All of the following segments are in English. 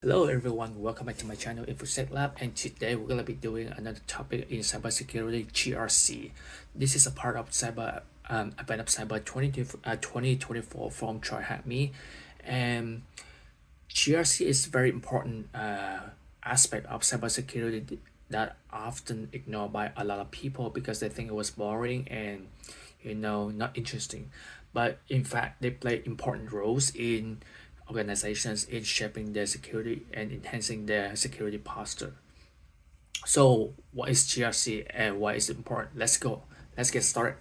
Hello everyone, welcome back to my channel InfoSec Lab, and today we're gonna be doing another topic in cybersecurity, GRC. This is a part of Event of Cyber 2024 from TryHackMe, and GRC is very important aspect of cybersecurity that often ignored by a lot of people because they think it was boring and not interesting. But in fact, they play important roles in organizations in shaping their security and enhancing their security posture. So, what is GRC and why is it important? Let's go. Let's get started.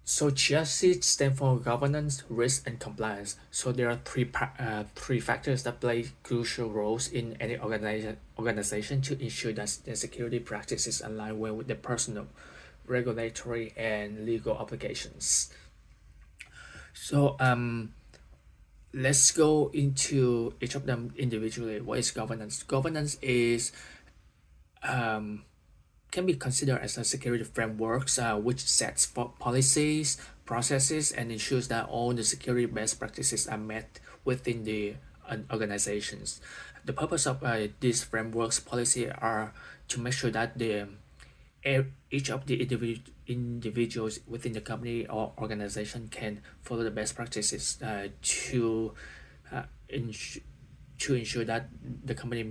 So GRC stands for governance, risk, and compliance. So there are three factors that play crucial roles in any organization to ensure that their security practices align well with the personal, regulatory, and legal obligations. So let's go into each of them individually. What is governance? Governance is can be considered as a security frameworks which sets for policies, processes, and ensures that all the security best practices are met within the organizations. The purpose of these frameworks policy are to make sure that each of the individuals within the company or organization can follow the best practices uh, ins- to ensure that the company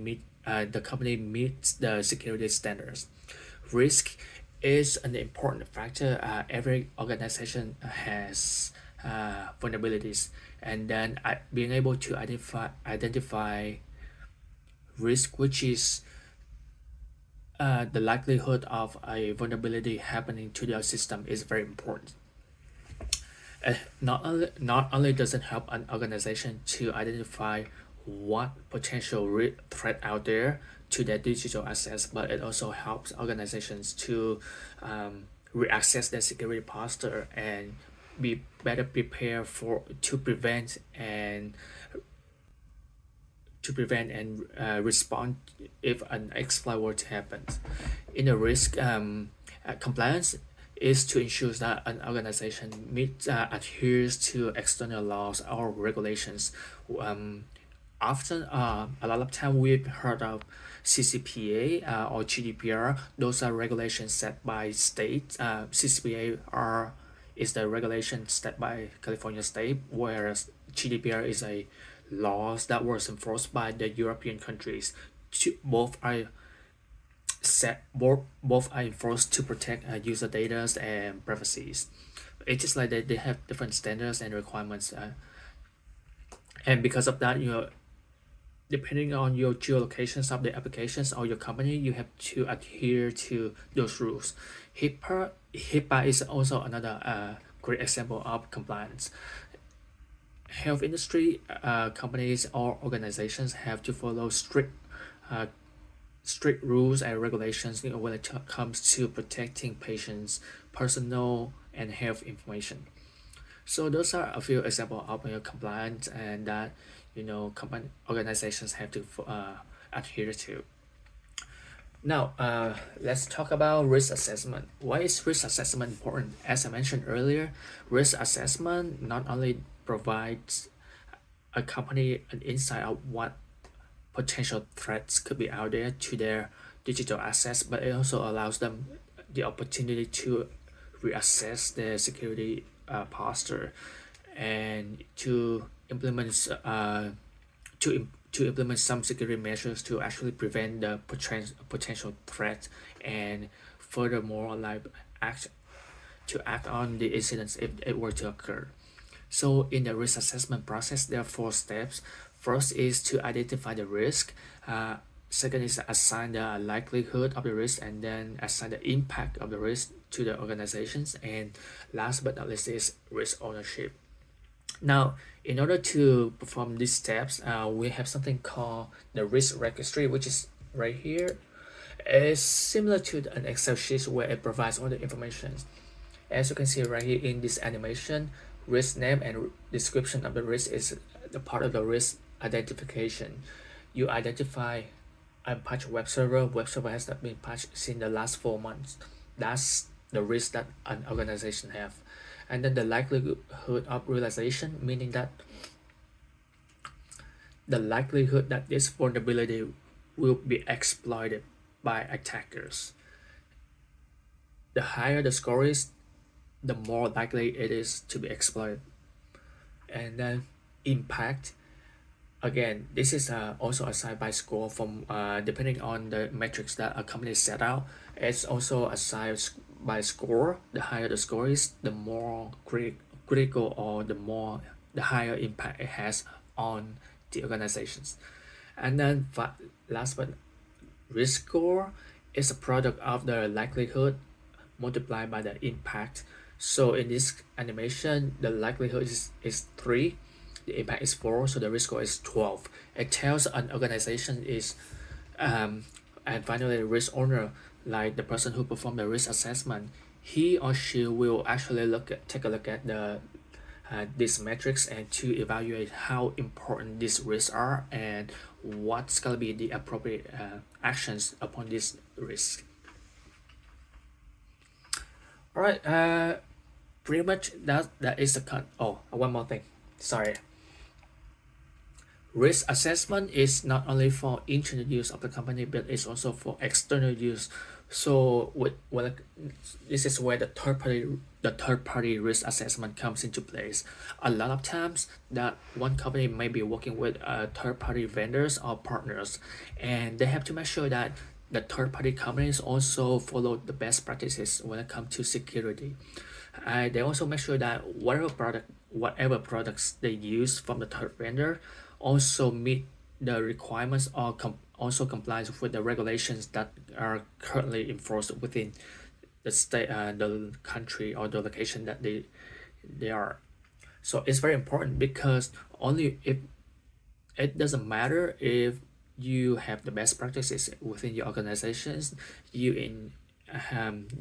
meets the security standards. Risk is an important factor. Every organization has vulnerabilities, and then being able to identify risk, which is the likelihood of a vulnerability happening to their system, is very important. Not only does it help an organization to identify what potential threat out there to their digital assets, but it also helps organizations to reassess their security posture and be better prepared to prevent and respond if an exploit were to happen. In a risk compliance is to ensure that an organization adheres to external laws or regulations. Often, a lot of time we've heard of CCPA or GDPR. Those are regulations set by state. CCPA is the regulation set by California state, whereas GDPR is a laws that was enforced by the European countries. Both are both are enforced to protect user data and privacies. It's just like they have different standards and requirements, and because of that, depending on your geolocations of the applications or your company, you have to adhere to those rules. HIPAA is also another great example of compliance. Health industry companies or organizations have to follow uh, strict rules and regulations when it comes to protecting patients' personal and health information. So those are a few examples of compliance and that company organizations have to adhere to. Now, let's talk about risk assessment. Why is risk assessment important? As I mentioned earlier, risk assessment not only provides a company an insight of what potential threats could be out there to their digital assets, but it also allows them the opportunity to reassess their security posture and to implement some security measures to actually prevent the potential threat, and furthermore like act on the incidents if it were to occur. So in the risk assessment process, there are four steps. First is to identify the risk. Second is assign the likelihood of the risk, and then assign the impact of the risk to the organizations. And last but not least is risk ownership. Now, in order to perform these steps, we have something called the risk registry, which is right here. It's similar to an Excel sheet where it provides all the information. As you can see right here in this animation, risk name and description of the risk is the part of the risk identification. You identify a patch web server. Web server has not been patched in the last 4 months. That's the risk that an organization have. And then the likelihood of realization, meaning that the likelihood that this vulnerability will be exploited by attackers. The higher the score is, the more likely it is to be exploited. And then impact, again, this is also assigned by score from depending on the metrics that a company set out. It's also assigned by score. The higher the score is, the more critical or the higher impact it has on the organizations. And then last but risk score is a product of the likelihood multiplied by the impact. So in this animation, the likelihood is 3, the impact is 4, so the risk score is 12. It tells an organization is and finally the risk owner, like the person who performed the risk assessment, he or she will actually take a look at these metrics and to evaluate how important these risks are and what's gonna be the appropriate actions upon this risk. All right, pretty much that is the cut. Oh, one more thing. Sorry. Risk assessment is not only for internal use of the company, but it's also for external use. So this is where the third party risk assessment comes into place. A lot of times that one company may be working with third party vendors or partners, and they have to make sure that the third party companies also follow the best practices when it comes to security. They also make sure that whatever products they use from the third vendor also meet the requirements or also complies with the regulations that are currently enforced within the state, the country or the location that they are. So it's very important because only if it doesn't matter if you have the best practices within your organizations, you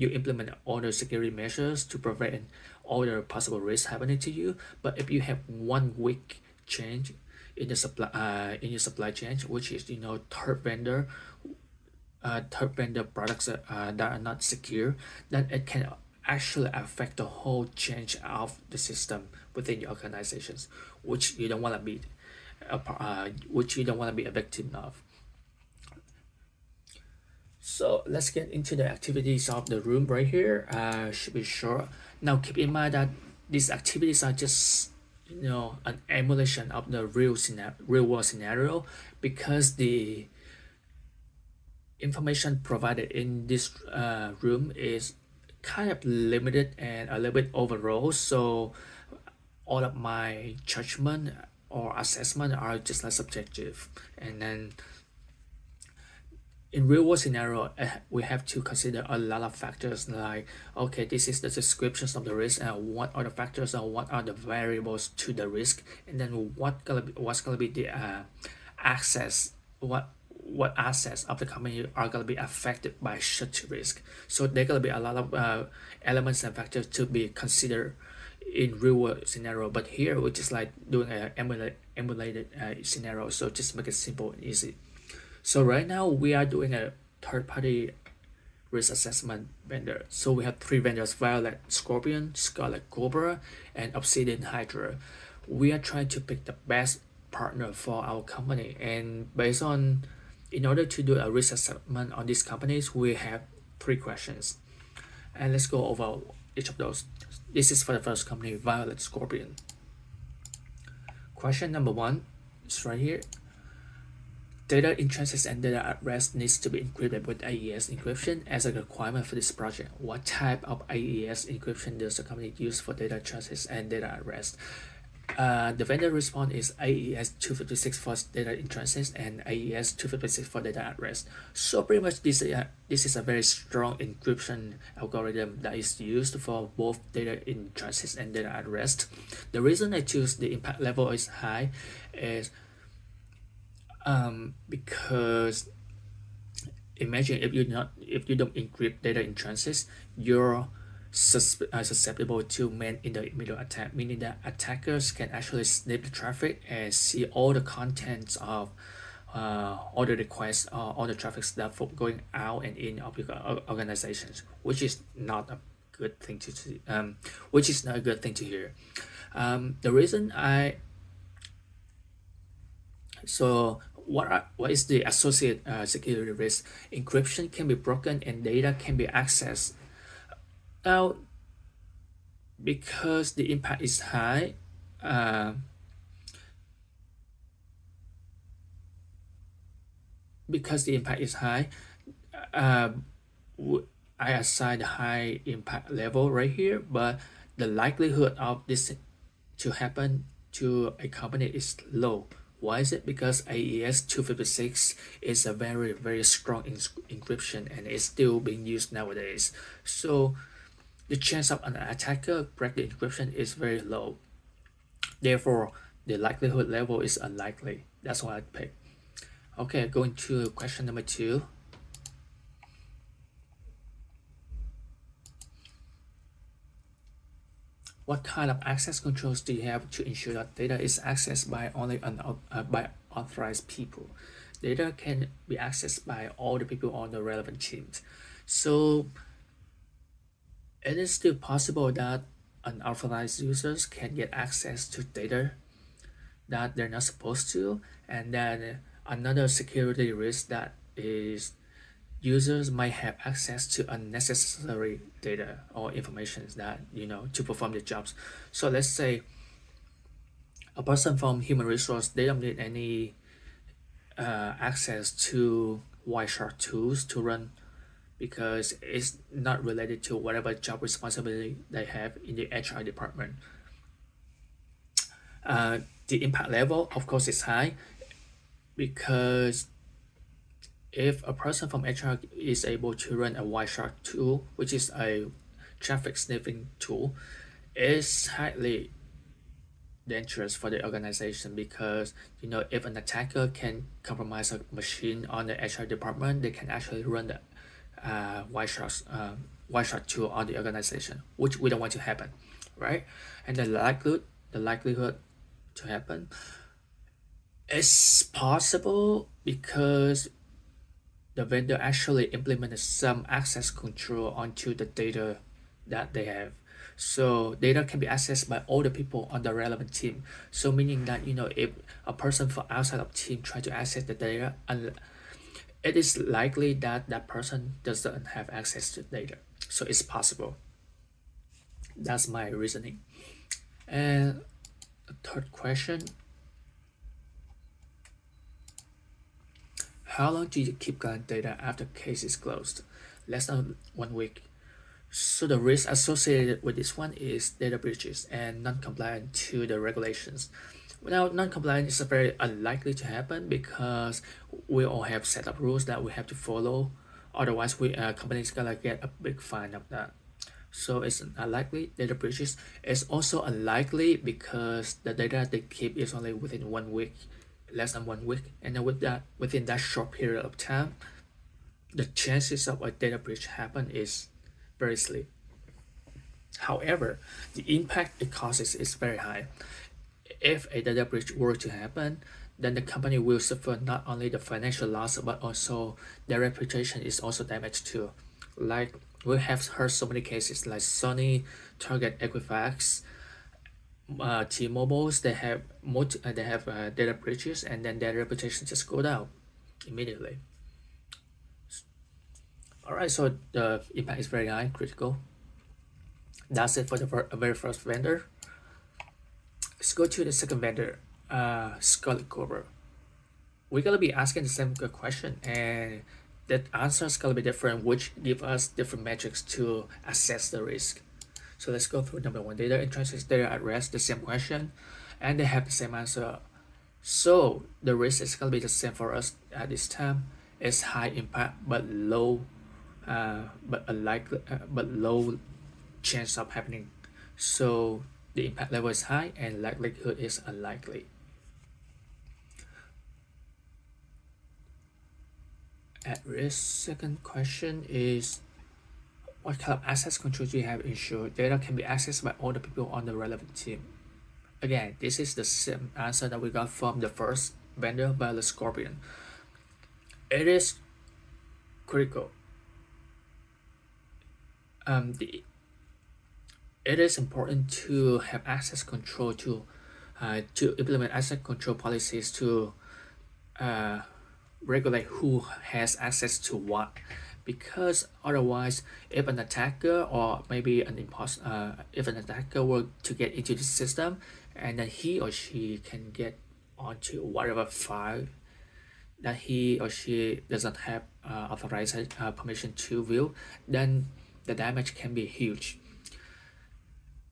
implement all the security measures to prevent all the possible risks happening to you. But if you have one weak change in the supply chain, which is third vendor products that are not secure, then it can actually affect the whole change of the system within your organizations, which you don't want to be a victim of. So let's get into the activities of the room right here. Should be short. Now keep in mind that these activities are just an emulation of the real world scenario, because the information provided in this room is kind of limited and a little bit overall. So all of my judgment or assessment are just like subjective. And then in real world scenario, we have to consider a lot of factors, like, okay, this is the descriptions of the risk and what are the factors and what are the variables to the risk, and then what's gonna be the access, what assets of the company are gonna be affected by such risk. So there gonna be a lot of elements and factors to be considered in real world scenario, but here we're just like doing a emulated scenario, so just make it simple and easy. So right now we are doing a third-party risk assessment vendor. So we have 3 vendors: Violet Scorpion, Scarlet Cobra, and Obsidian Hydra. We are trying to pick the best partner for our company, and in order to do a risk assessment on these companies, we have 3 questions. And let's go over each of those. This is for the first company, Violet Scorpion. Question number 1 is right here. Data in transit and data at rest needs to be encrypted with AES encryption as a requirement for this project. What type of AES encryption does the company use for data transit and data at rest? The vendor response is AES 256 for data in transit and AES 256 for data at rest. So pretty much this is a very strong encryption algorithm that is used for both data in transit and data at rest. The reason I choose the impact level is high is because imagine if you don't encrypt data in transit, you're susceptible to man-in-the-middle attack, meaning that attackers can actually sniff the traffic and see all the contents of all the requests or all the traffic stuff going out and in of your organizations, which is not a good thing to see, which is not a good thing to hear. The reason So what is the associated security risk? Encryption can be broken and data can be accessed. Now, because the impact is high, uh, because the impact is high, uh, I assign the high impact level right here, but the likelihood of this to happen to a company is low. Why is it? Because AES 256 is a very strong encryption and it's still being used nowadays. So the chance of an attacker break the encryption is very low. Therefore, the likelihood level is unlikely. That's why I pick. Okay, going to question number 2. What kind of access controls do you have to ensure that data is accessed by only by authorized people? Data can be accessed by all the people on the relevant teams. So it is still possible that unauthorized users can get access to data that they're not supposed to, and then another security risk that is users might have access to unnecessary data or information that to perform their jobs. So let's say a person from human resource, they don't need any access to Wireshark tools to run because it's not related to whatever job responsibility they have in the HR department. The impact level, of course, is high because if a person from HR is able to run a Wireshark tool, which is a traffic sniffing tool, it's highly dangerous for the organization because if an attacker can compromise a machine on the HR department, they can actually run the Wireshark tool on the organization, which we don't want to happen, right? And the likelihood to happen is possible because the vendor actually implemented some access control onto the data that they have. So data can be accessed by all the people on the relevant team. So meaning that if a person from outside of team try to access the data, it is likely that that person doesn't have access to data. So it's possible. That's my reasoning. And the third question: how long do you keep client data after case is closed? Less than 1 week. So the risk associated with this one is data breaches and non-compliant to the regulations. Now, non-compliant is very unlikely to happen because we all have set up rules that we have to follow. Otherwise, we companies gonna get a big fine of that. So it's unlikely. Data breaches is also unlikely because the data they keep is only within 1 week, less than 1 week, and then within that short period of time, the chances of a data breach happen is very slim. However, the impact it causes is very high. If a data breach were to happen, then the company will suffer not only the financial loss but also their reputation is also damaged too. Like we have heard so many cases like Sony, Target, Equifax, T-Mobile's they have data breaches and then their reputation just go down immediately. All right, so the impact is very high, critical. That's it for the very first vendor. Let's go to the second vendor, Scarlet Cobra. We're gonna be asking the same question, and the answers gonna be different, which give us different metrics to assess the risk. So let's go through number one: data in transit, data at rest. The same question, and they have the same answer. So the risk is gonna be the same for us at this time. It's high impact but low, but low chance of happening. So the impact level is high and likelihood is unlikely. At risk, second question is what kind of access control do you have ensured data can be accessed by all the people on the relevant team? Again, this is the same answer that we got from the first vendor by the Scorpion. It is critical. It is important to have access control to implement access control policies to regulate who has access to what, because otherwise if an attacker or maybe an imposter, if an attacker were to get into the system and then he or she can get onto whatever file that he or she doesn't have authorized permission to view, then the damage can be huge.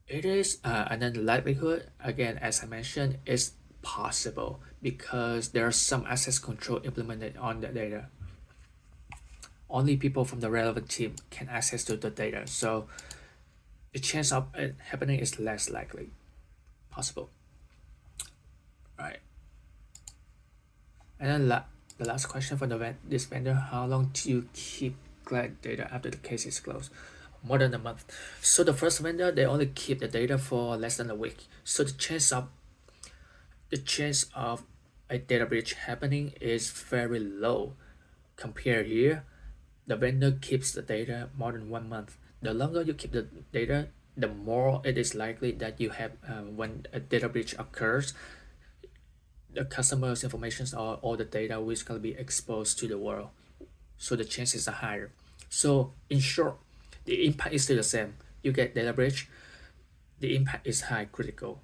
It is, and then the likelihood, again, as I mentioned, is possible because there are some access control implemented on the data. Only people from the relevant team can access to the data, so the chance of it happening is less likely possible. Right. And then the last question for this vendor: how long do you keep client data after the case is closed? More than a month. So the first vendor, they only keep the data for less than a week. So the chance of a data breach happening is very low. Compare here, the vendor keeps the data more than 1 month. The longer you keep the data, the more it is likely that you have when a data breach occurs, the customer's information or all the data is going to be exposed to the world. So the chances are higher. So in short, the impact is still the same. You get data breach, the impact is high critical.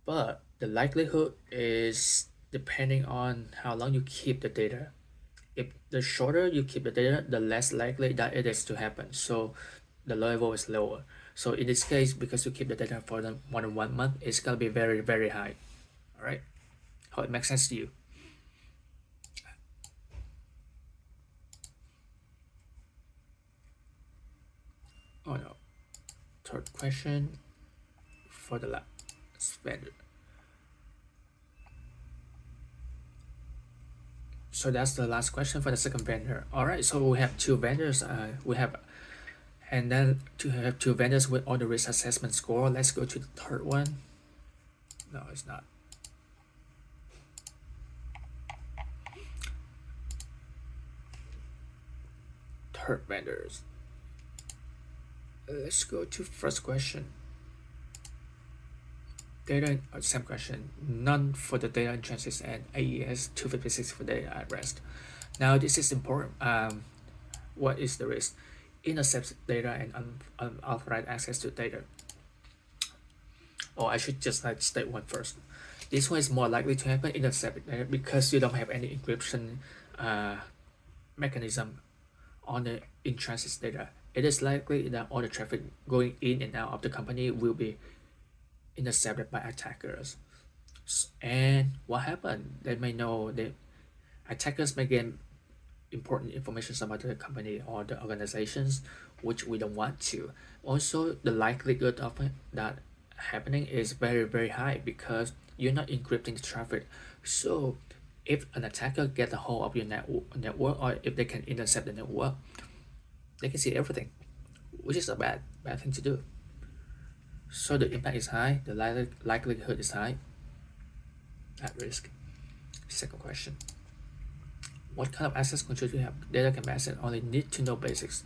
But the likelihood is depending on how long you keep the data. If the shorter you keep the data, the less likely that it is to happen. So the level is lower. So in this case, because you keep the data for more than 1 month, it's gonna be very, very high. All right. Hope it makes sense to you. Oh no. Third question for the last vendor. So that's the last question for the second vendor. All right. So we have two vendors. And then to have two vendors with all the risk assessment score. Let's go to the third one. No, it's not. Third vendors. Let's go to first question. Data, same question. None for the data in transit and AES 256 for data at rest. Now this is important. What is the risk? Intercept data and unauthorized access to data. Oh, I should just state one first. This one is more likely to happen intercept data because you don't have any encryption mechanism on the in transit data. It is likely that all the traffic going in and out of the company will be intercepted by attackers. And what happened? They may know that attackers may get important information about the company or the organizations, which we don't want to. Also, the likelihood of that happening is very, very high because you're not encrypting the traffic. So if an attacker gets a hold of your network or if they can intercept the network, they can see everything, which is a bad thing to do. So the impact is high, the likelihood is high, at risk. Second question. What kind of access control do you have? Data can be accessed, only need to know basics.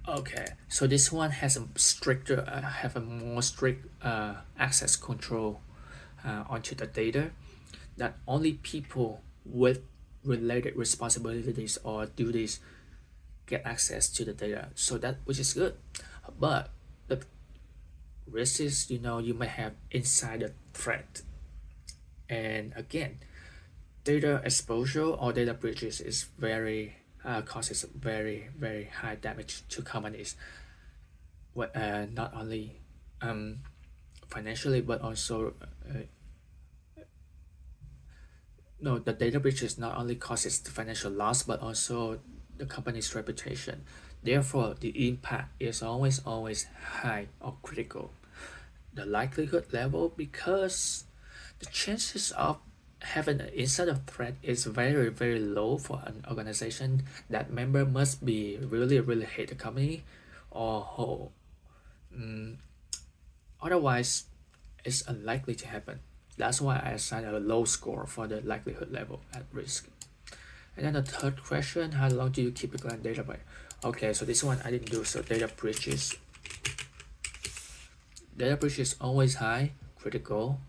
Okay, so this one has a more strict access control onto the data, that only people with related responsibilities or duties get access to the data. So that, which is good, but the risk is, you might have insider threat, and again, data exposure or data breaches is causes very, very high damage to companies. Not only financially, but also no, the data breaches not only causes the financial loss, but also the company's reputation. Therefore, the impact is always high or critical. The likelihood level, because the chances of having an insider threat is very, very low for an organization. That member must be really, really hate the company or whole. Otherwise, it's unlikely to happen. That's why I assign a low score for the likelihood level at risk. And then the third question, how long do you keep the client data by? Okay, so this one I didn't do. So data breaches. Data breach is always high, critical,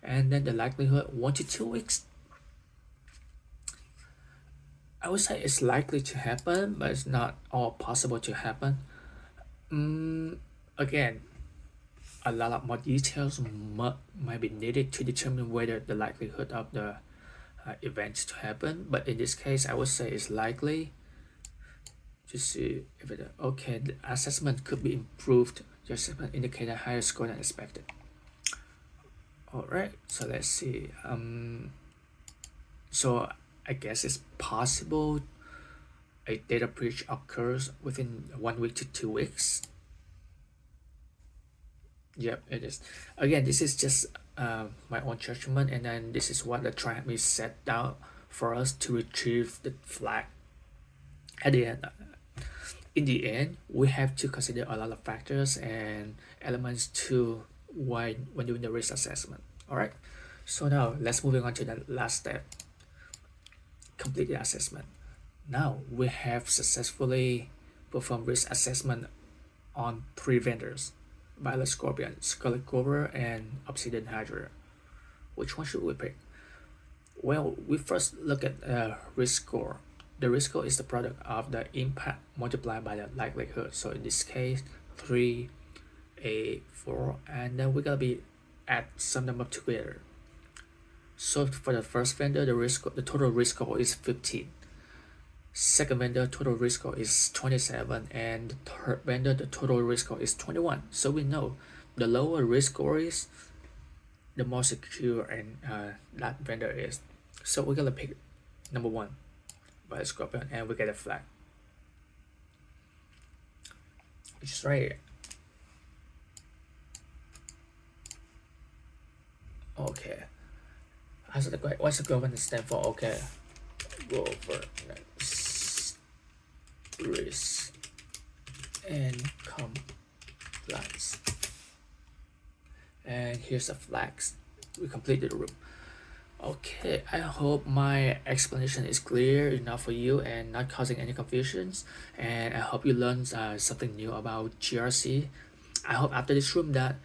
and then the likelihood 1 to 2 weeks. I would say it's likely to happen, but it's not all possible to happen. Again, a lot of more details might be needed to determine whether the likelihood of the events to happen. But in this case, I would say it's likely. To see if it okay, the assessment could be improved. Your assessment indicate a higher score than expected. All right, so let's see. So I guess it's possible a data breach occurs within 1 week to 2 weeks. Yep, it is. Again, this is just my own judgment, and then this is what the TryHackMe set down for us to retrieve the flag. At the end, in the end, we have to consider a lot of factors and elements to when doing the risk assessment. All right. So now let's moving on to the last step. Complete the assessment. Now we have successfully performed risk assessment on 3 vendors: Violet Scorpion, Scarlet Cobra, and Obsidian Hydra. Which one should we pick? Well, we first look at risk score. The risk score is the product of the impact multiplied by the likelihood. So in this case, 3, 8, 4, and then we're gonna be add some number together. So for the first vendor, the total risk score is 15. Second vendor, total risk score is 27, and the third vendor, the total risk score is 21. So we know the lower risk score is, the more secure and that vendor is. So we're gonna pick number 1 by Scorpion, and we get a flag, which is right here. Okay. What's the government stand for? Okay. Governance, risk, and compliance. And here's the flags. We completed the room. Okay, I hope my explanation is clear enough for you and not causing any confusions. And I hope you learned something new about GRC. I hope after this room that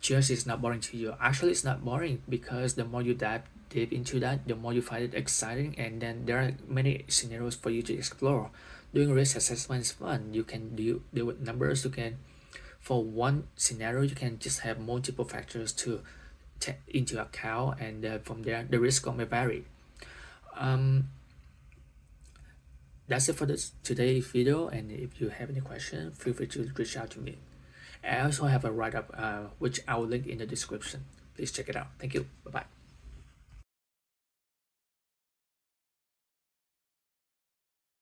GRC is not boring to you. Actually, it's not boring because the more you dive deep into that, the more you find it exciting, and then there are many scenarios for you to explore. Doing risk assessment is fun. You can deal with numbers. You can, for one scenario, you can just have multiple factors to take into account, and from there the risk score may vary. That's it for this today's video, and if you have any question, feel free to reach out to me. I also have a write-up which I will link in the description. Please check it out. Thank you. Bye bye.